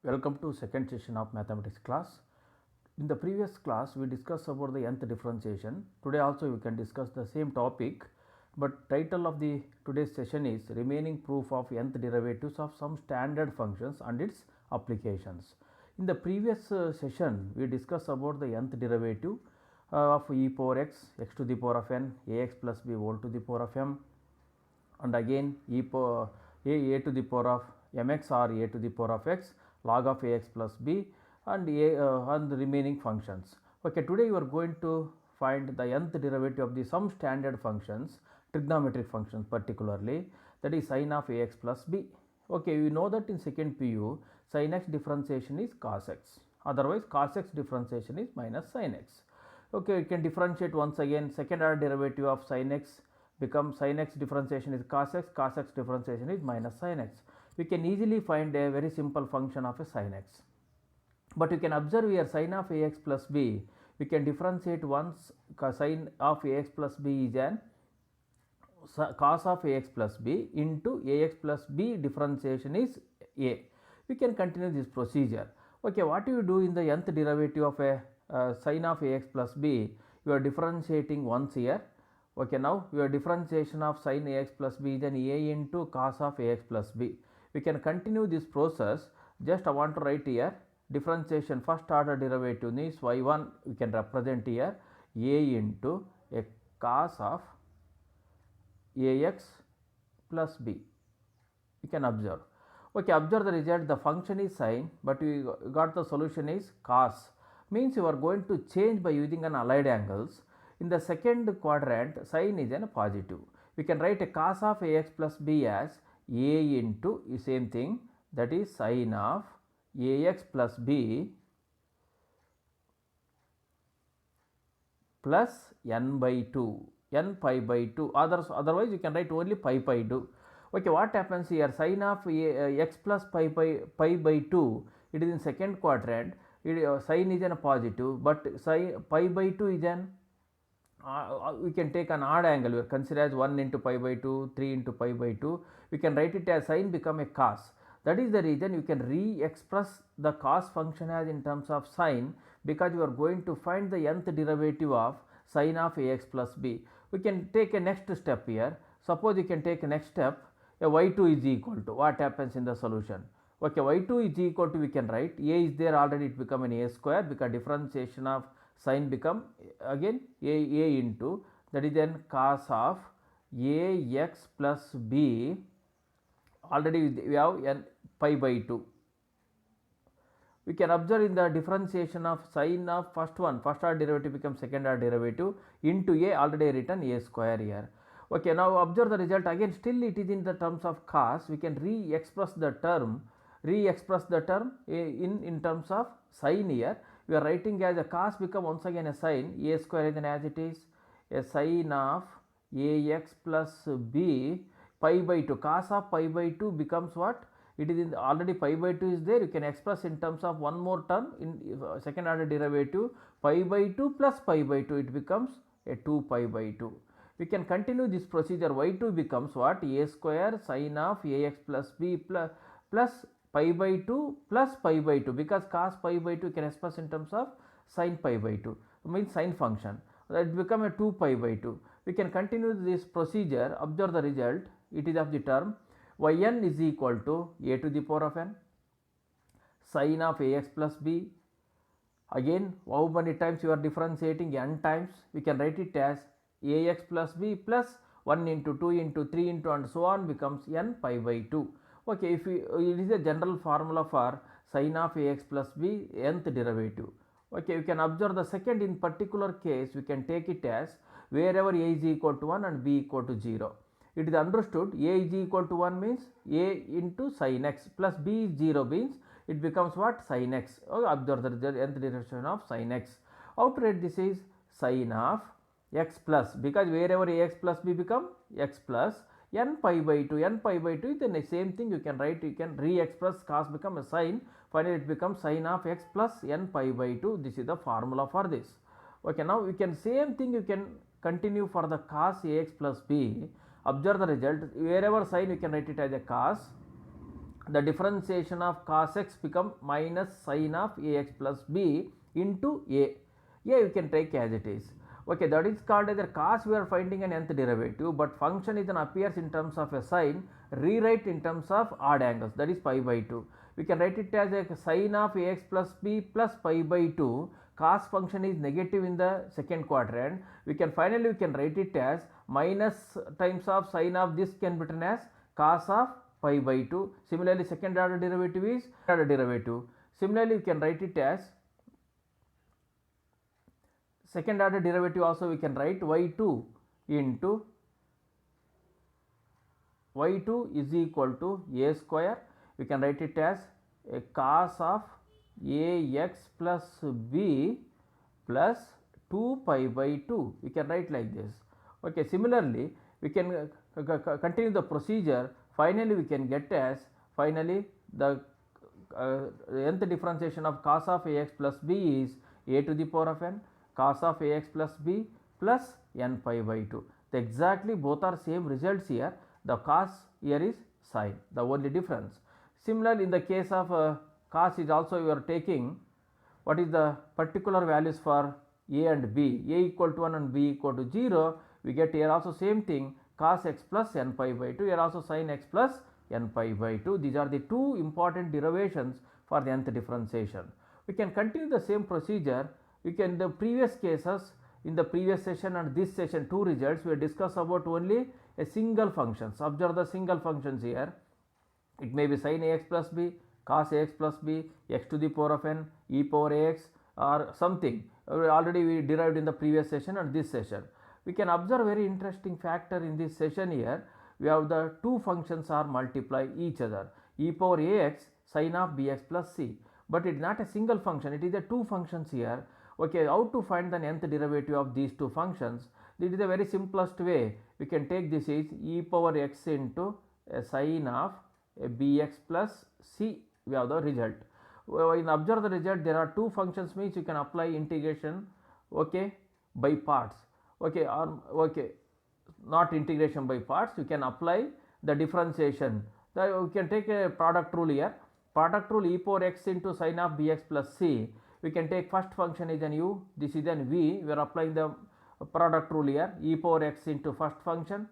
Welcome to second session of mathematics class. In the previous class we discussed about the nth differentiation. Today also we can discuss the same topic, but title of the today's session is remaining proof of nth derivatives of some standard functions and its applications. In the previous session we discussed about the nth derivative of e power x, x to the power of n, ax plus b whole to the power of m, and again e power a to the power of mx or a to the power of x log of ax plus b and and the remaining functions. Okay, today you are going to find the nth derivative of the some standard functions, trigonometric functions particularly, that is sin of ax plus b. Okay, you know that in second PU sin x differentiation is cos x, otherwise cos x differentiation is minus sin x. Okay, you can differentiate once again. Second order derivative of sin x becomes sin x differentiation is cos x, cos x differentiation is minus sin x. We can easily find a very simple function of a sin x. But you can observe here sin of ax plus b, we can differentiate once sin of ax plus b is an cos of ax plus b into ax plus b differentiation is a. We can continue this procedure. Okay, what do you do in the nth derivative of a sin of ax plus b? You are differentiating once here. Okay, now your differentiation of sin ax plus b is an a into cos of ax plus b. We can continue this process. Just I want to write here differentiation first order derivative means y1 we can represent here a into a cos of ax plus b. You can observe. Okay, observe the result. The function is sin, but we got the solution is cos. Means you are going to change by using an allied angles. In the second quadrant, sin is a positive. We can write a cos of ax plus b as a into same thing, that is sin of ax plus b plus n by 2, n pi by 2. Otherwise you can write only pi by 2. Okay, what happens here? Sin of x plus pi by 2, it is in second quadrant. Sin is a positive, but sin pi by 2 is an we can take an odd angle. We consider as 1 into pi by 2, 3 into pi by 2. We can write it as sin become a cos. That is the reason you can re-express the cos function as in terms of sin, because you are going to find the nth derivative of sin of ax plus b. We can take a next step here. Suppose you can take a next step, a y2 is equal to what happens in the solution. Okay, y2 is equal to, we can write a is there already, it become an a square because differentiation of sin become again a into, that is then cos of ax plus b, already we have n pi by 2. We can observe in the differentiation of sin of first order derivative becomes second order derivative into a, already written a square here. Okay, now observe the result again, still it is in the terms of cos. We can re-express the term in terms of sin here. We are writing as a cos become once again a sin, a square is as it is a sin of ax plus b pi by 2. Cos of pi by 2 becomes what? It is in the, already pi by 2 is there. You can express in terms of one more term in second order derivative, pi by 2 plus pi by 2, it becomes a 2 pi by 2. We can continue this procedure. y2 becomes what? A square sin of ax plus b plus pi by 2 plus pi by 2, because cos pi by 2 can express in terms of sin pi by 2, means sin function, that become a 2 pi by 2. We can continue this procedure. Observe the result. It is of the term yn is equal to a to the power of n sin of ax plus b. Again, how many times you are differentiating? N times. We can write it as ax plus b plus 1 into 2 into 3 into and so on becomes n pi by 2. Okay, if we, it is a general formula for sin of ax plus b nth derivative. Okay, you can observe the second, in particular case we can take it as wherever a is equal to 1 and b equal to 0. It is understood a is equal to 1 means a into sin x plus b is 0 means it becomes what? Sin x. Okay, observe the nth derivation of sin x. How to write this is sin of x plus, because wherever ax plus b become x plus n pi by 2. N pi by 2 is the same thing. You can write, you can re-express cos become a sin. Finally, it becomes sin of x plus n pi by 2. This is the formula for this. Okay, now you can same thing you can continue for the cos ax plus b. Observe the result. Wherever sin you can write it as a cos, the differentiation of cos x become minus sin of ax plus b into a. You can take as it is. Okay, that is called as a cos. We are finding an nth derivative, but function is an appears in terms of a sine, rewrite in terms of odd angles, that is pi by 2. We can write it as a sine of ax plus b plus pi by 2. Cos function is negative in the second quadrant. We can write it as minus times of sine of this can be written as cos of pi by 2. Similarly, second order derivative is order derivative. Similarly, we can write it as second order derivative also we can write y2 into y2 is equal to a square. We can write it as a cos of ax plus b plus 2 pi by 2. We can write like this. Okay, similarly, we can continue the procedure. Finally, we can get as finally the nth differentiation of cos of ax plus b is a to the power of n cos of ax plus b plus n pi by 2. Exactly both are same results here. The cos here is sine, the only difference. Similarly, in the case of cos is also you are taking what is the particular values for a and b, a equal to 1 and b equal to 0. We get here also same thing, cos x plus n pi by 2, here also sin x plus n pi by 2. These are the two important derivations for the nth differentiation. We can continue the same procedure. You can the previous cases in the previous session and this session two results we discuss about only a single functions. Observe the single functions here. It may be sin ax plus b, cos ax plus b, x to the power of n, e power ax or something. Already we derived in the previous session and this session. We can observe very interesting factor in this session here. We have the two functions are multiply each other, e power ax sin of bx plus c, but it is not a single function, it is a two functions here. Okay, how to find the nth derivative of these two functions? This is the very simplest way. We can take this is e power x into a sin of a bx plus c. We have the result. In observe the result, there are two functions means you can apply integration, okay, by parts. Okay, or okay, not integration by parts. You can apply the differentiation. You can take a product rule here. Product rule e power x into sin of bx plus c. We can take first function is an u, this is an v. We are applying the product rule here, e power x into first function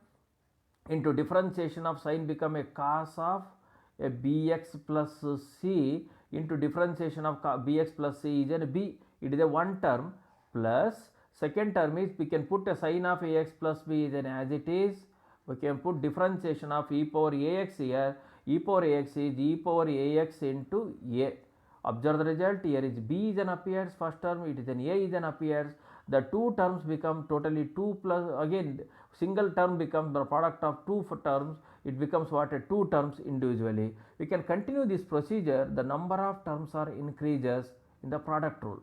into differentiation of sin become a cos of a bx plus c into differentiation of bx plus c is an b. It is a one term plus second term is we can put a sin of ax plus b is an as it is. We can put differentiation of e power ax here. E power ax is e power ax into a. Observe the result, here is b is an appears first term, it is an a is an appears. The two terms become totally 2 plus again single term becomes the product of two terms, it becomes what a two terms individually. We can continue this procedure, the number of terms are increases in the product rule.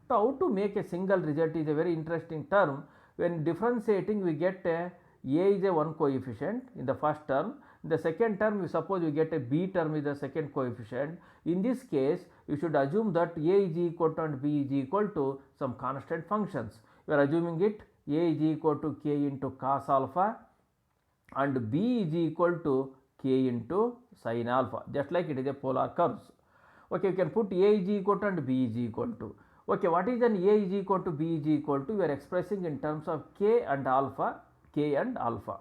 So how to make a single result is a very interesting term. When differentiating we get a is a one coefficient in the first term. In the second term, we suppose we get a b term is the second coefficient. In this case, you should assume that a is equal to and b is equal to some constant functions. We are assuming it a is equal to k into cos alpha and b is equal to k into sin alpha, just like it is a polar curves. Okay, you can put a is equal to and b is equal to. Okay, what is an a is equal to b is equal to? We are expressing in terms of k and alpha, k and alpha.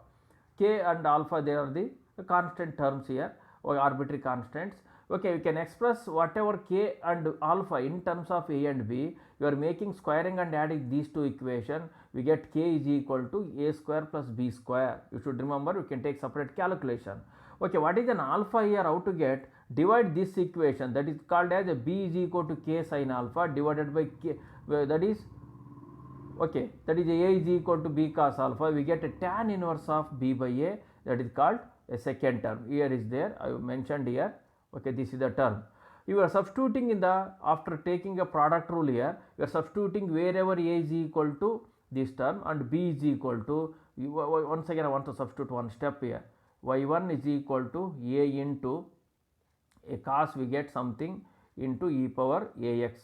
K and alpha, they are the constant terms here or arbitrary constants. Okay, we can express whatever k and alpha in terms of a and b. You are making squaring and adding these two equations. We get k is equal to a square plus b square. You should remember, you can take separate calculation. Okay, what is an alpha here? How to get? Divide this equation, that is called as a b is equal to k sin alpha divided by k, that is okay, that is a is equal to b cos alpha. We get a tan inverse of b by a, that is called a second term. Here is there, I mentioned here. Okay, this is the term. You are substituting in the, after taking a product rule here, you are substituting wherever a is equal to this term and b is equal to, once again I want to substitute one step here, y1 is equal to a into a cos, we get something into e power ax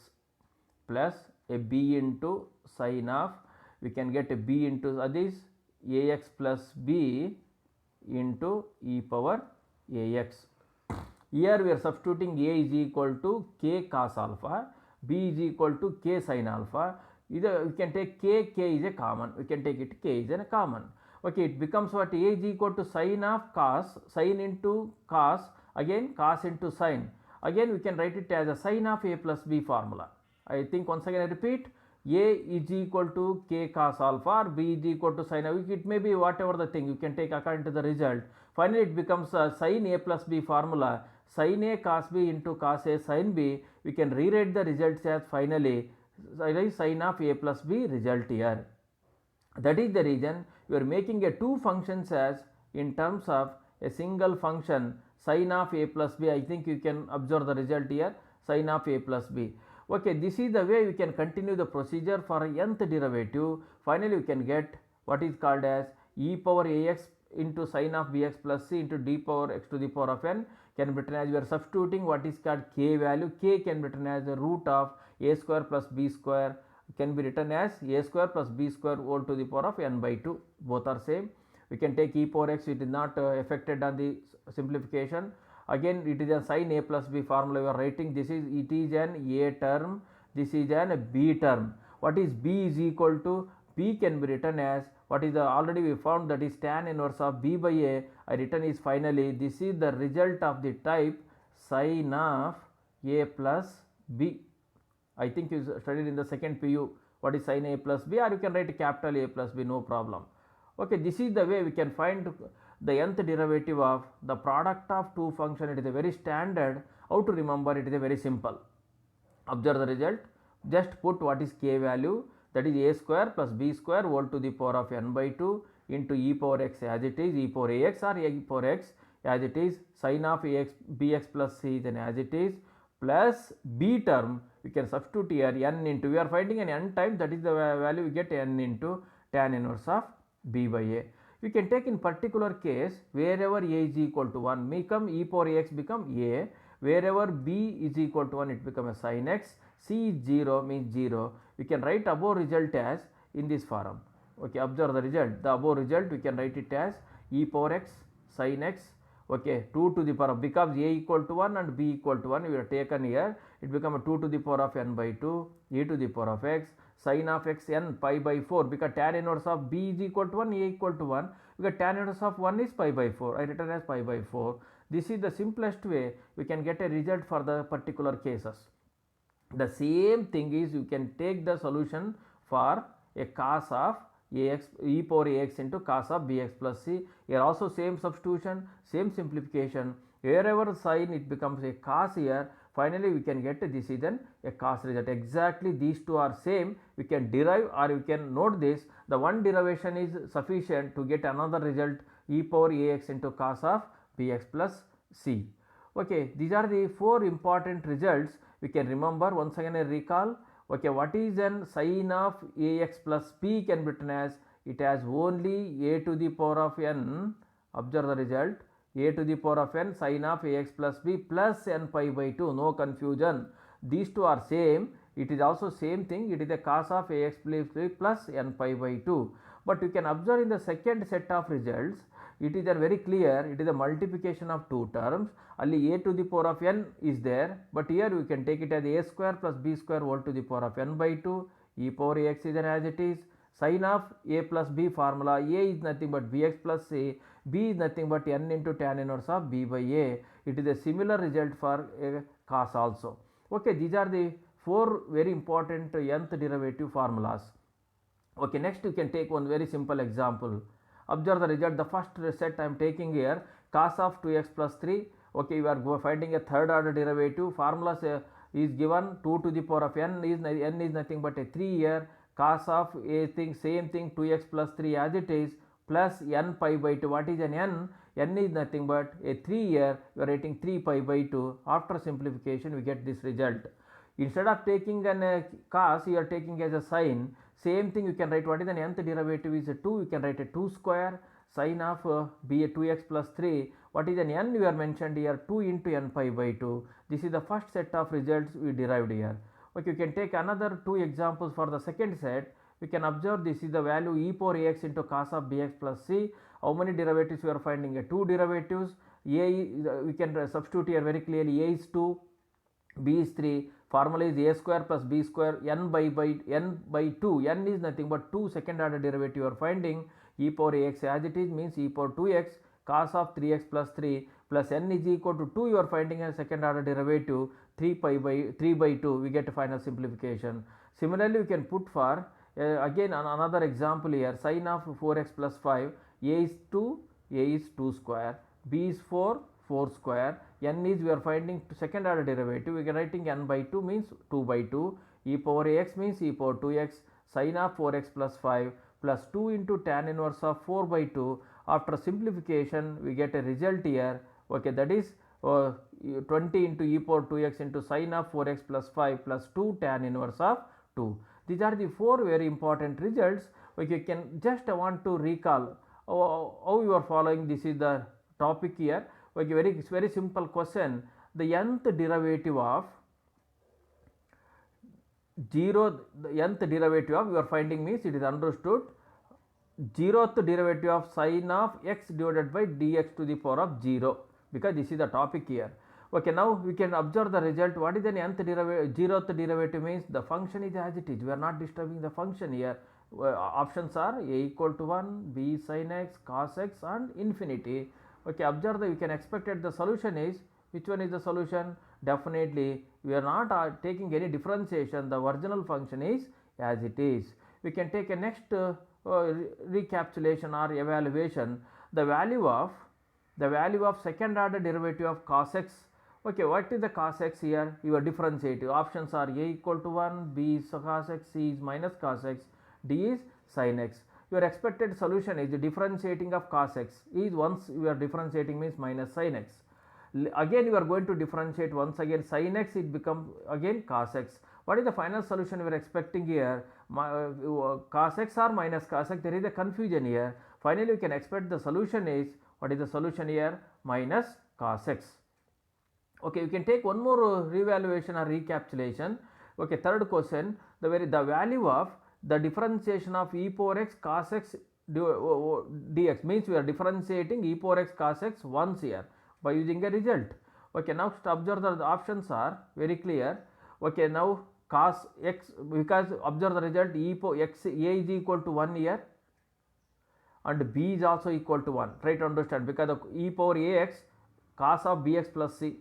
plus a b into sin of, we can get a b into this ax plus b into e power ax. Here we are substituting a is equal to k cos alpha, b is equal to k sin alpha. Either we can take k is a common, we can take it k is a common. Okay, it becomes what? A is equal to sin of cos, sin into cos, again cos into sin. Again we can write it as a sin of a plus b formula. I think once again I repeat, a is equal to k cos alpha or b is equal to sin alpha. It may be whatever the thing you can take according to the result. Finally it becomes a sin a plus b formula, sin a cos b into cos a sin b. We can rewrite the results as finally sin of a plus b result here. That is the reason we are making a two functions as in terms of a single function sin of a plus b. I think you can observe the result here, sin of a plus b. Okay, this is the way we can continue the procedure for nth derivative. Finally we can get what is called as e power ax into sin of bx plus c into d power x to the power of n, can be written as we are substituting what is called k value. K can be written as the root of a square plus b square, can be written as a square plus b square whole to the power of n by 2. Both are same. We can take e power x, it is not affected on the simplification. Again it is a sin a plus b formula we are writing. This is, it is an a term, this is an b term. What is b is equal to? B can be written as what is the, already we found, that is tan inverse of b by a. I written is finally this is the result of the type sin of a plus b. I think you studied in the second PU what is sin a plus b, or you can write capital A plus b, no problem. Okay, this is the way we can find the nth derivative of the product of two function. It is a very standard. How to remember? It is a very simple. Observe the result. Just put what is k value, that is a square plus b square whole to the power of n by 2 into e power x as it is, e power ax or e power x as it is, sin of ax bx plus c then as it is, plus b term we can substitute here n into, we are finding an n time, that is the value we get n into tan inverse of b by a. We can take in particular case wherever a is equal to 1 become e power ax become a, wherever b is equal to 1 it become a sin x, c is 0 means 0. We can write above result as in this form. Okay, observe the result. The above result we can write it as e power x sin x, okay, 2 to the power of, because a equal to 1 and b equal to 1 we have taken here, it become a 2 to the power of n by 2 e to the power of x sin of x n pi by 4, because tan inverse of b is equal to 1, a equal to 1, because tan inverse of 1 is pi by 4, I written as pi by 4. This is the simplest way we can get a result for the particular cases. The same thing is you can take the solution for a cos of ax e power ax into cos of bx plus c. Here also same substitution, same simplification. Wherever sin it becomes a cos here. Finally we can get this is then a cos result. Exactly these two are same. We can derive or we can note this. The one derivation is sufficient to get another result, e power ax into cos of bx plus c. Okay, these are the four important results we can remember. Once again I recall. Okay, what is an sin of ax plus p can be written as, it has only a to the power of n, observe the result, a to the power of n sin of ax plus b plus n pi by 2, no confusion. These two are same. It is also same thing, it is a cos of ax plus n pi by 2. But you can observe in the second set of results, it is very clear, it is a multiplication of two terms, only a to the power of n is there, but here we can take it as a square plus b square whole to the power of n by 2, e power ax is there as it is, sin of a plus b formula, a is nothing but bx plus c, b is nothing but n into tan inverse of b by a. It is a similar result for a cos also. Okay, these are the four very important nth derivative formulas. Okay, next you can take one very simple example. Observe the result. The first set I am taking here, cos of 2x plus 3. Okay, we are finding a third order derivative. Formulas is given 2 to the power of n is nothing but a 3 here. Cos of a thing, same thing, 2x plus 3 as it is, plus n pi by 2. What is an n? N is nothing but a 3 here. We are writing 3 pi by 2. After simplification we get this result. Instead of taking an cos, you are taking as a sin. Same thing you can write, what is the nth derivative is a 2, you can write a 2 square sin of b a 2x plus 3. What is an n we are mentioned here, 2 into n pi by 2. This is the first set of results we derived here. Okay, you can take another two examples for the second set. We can observe this is the value e power ax into cos of bx plus c. How many derivatives we are finding? Two derivatives. we can substitute here very clearly. A is 2, b is 3, formula is a square plus b square n by 2. N is nothing but 2 second order derivative you are finding. E power ax as it is means e power 2x cos of 3x plus 3 plus n is equal to 2 you are finding a second order derivative 3 by 2, we get a final simplification. Similarly, we can put for again another example here, sin of 4x plus 5, a is 2, a is 2 square, b is 4, 4 square, n is we are finding second order derivative, we are writing n by 2 means 2 by 2, e power ax means e power 2x, sin of 4x plus 5 plus 2 into tan inverse of 4 by 2. After simplification we get a result here, okay, that is 20 into e power 2x into sin of 4x plus 5 plus 2 tan inverse of 2. These are the 4 very important results. Okay, you can just want to recall how you are following. This is the topic here. Okay, very simple question. The nth derivative of the nth derivative of you are finding means it is understood 0th derivative of sin of x divided by dx to the power of 0, because this is the topic here. Okay, now we can observe the result. What is the nth derivative? 0th derivative means the function is as it is, we are not disturbing the function here. Options are a equal to 1, b sin x, cos x and infinity. Okay, observe that we can expect that the solution is, which one is the solution? Definitely we are not taking any differentiation, the original function is as it is. We can take a next recapitulation or evaluation. The value of second order derivative of cos x. Okay, what is the cos x here? Your differentiative options are a equal to 1, b is cos x, c is minus cos x, d is sin x. Your expected solution is the differentiating of cos x is, once you are differentiating means minus sin x. Again you are going to differentiate once again sin x, it becomes again cos x. What is the final solution we are expecting here? Cos x or minus cos x, there is a confusion here. Finally we can expect the solution is, what is the solution here? Minus cos x. Okay, you can take one more revaluation or recapitulation. Okay, third question, the value of the differentiation of e power x cos x dx means we are differentiating e power x cos x once here by using a result. Okay, now observe the options are very clear. Okay, now cos x, because observe the result, e power x, a is equal to 1 here and b is also equal to 1. Try to understand, because the e power ax cos of bx plus c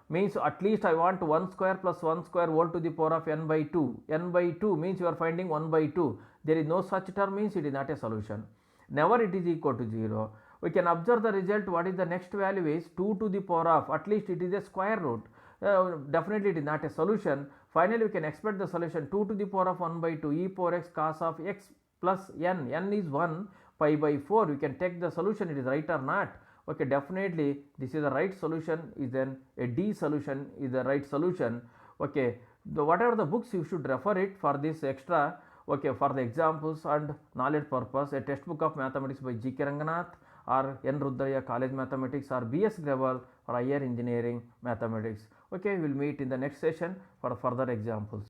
means at least I want 1 square plus 1 square whole to the power of n by 2. N by 2 means you are finding 1 by 2. There is no such term means it is not a solution. Never it is equal to 0. We can observe the result. What is the next value is 2 to the power of, at least it is a square root. Definitely it is not a solution. Finally we can expect the solution 2 to the power of 1 by 2 e power x cos of x plus n. N is 1, pi by 4. We can take the solution, it is right or not. Okay, definitely this is the right solution, is then a D solution is the right solution. Okay, whatever the books you should refer it for this extra, okay, for the examples and knowledge purpose, a textbook of mathematics by G. K. Ranganath or N. Rudraya College Mathematics or B. S. Graval for higher engineering mathematics. Okay, we will meet in the next session for further examples.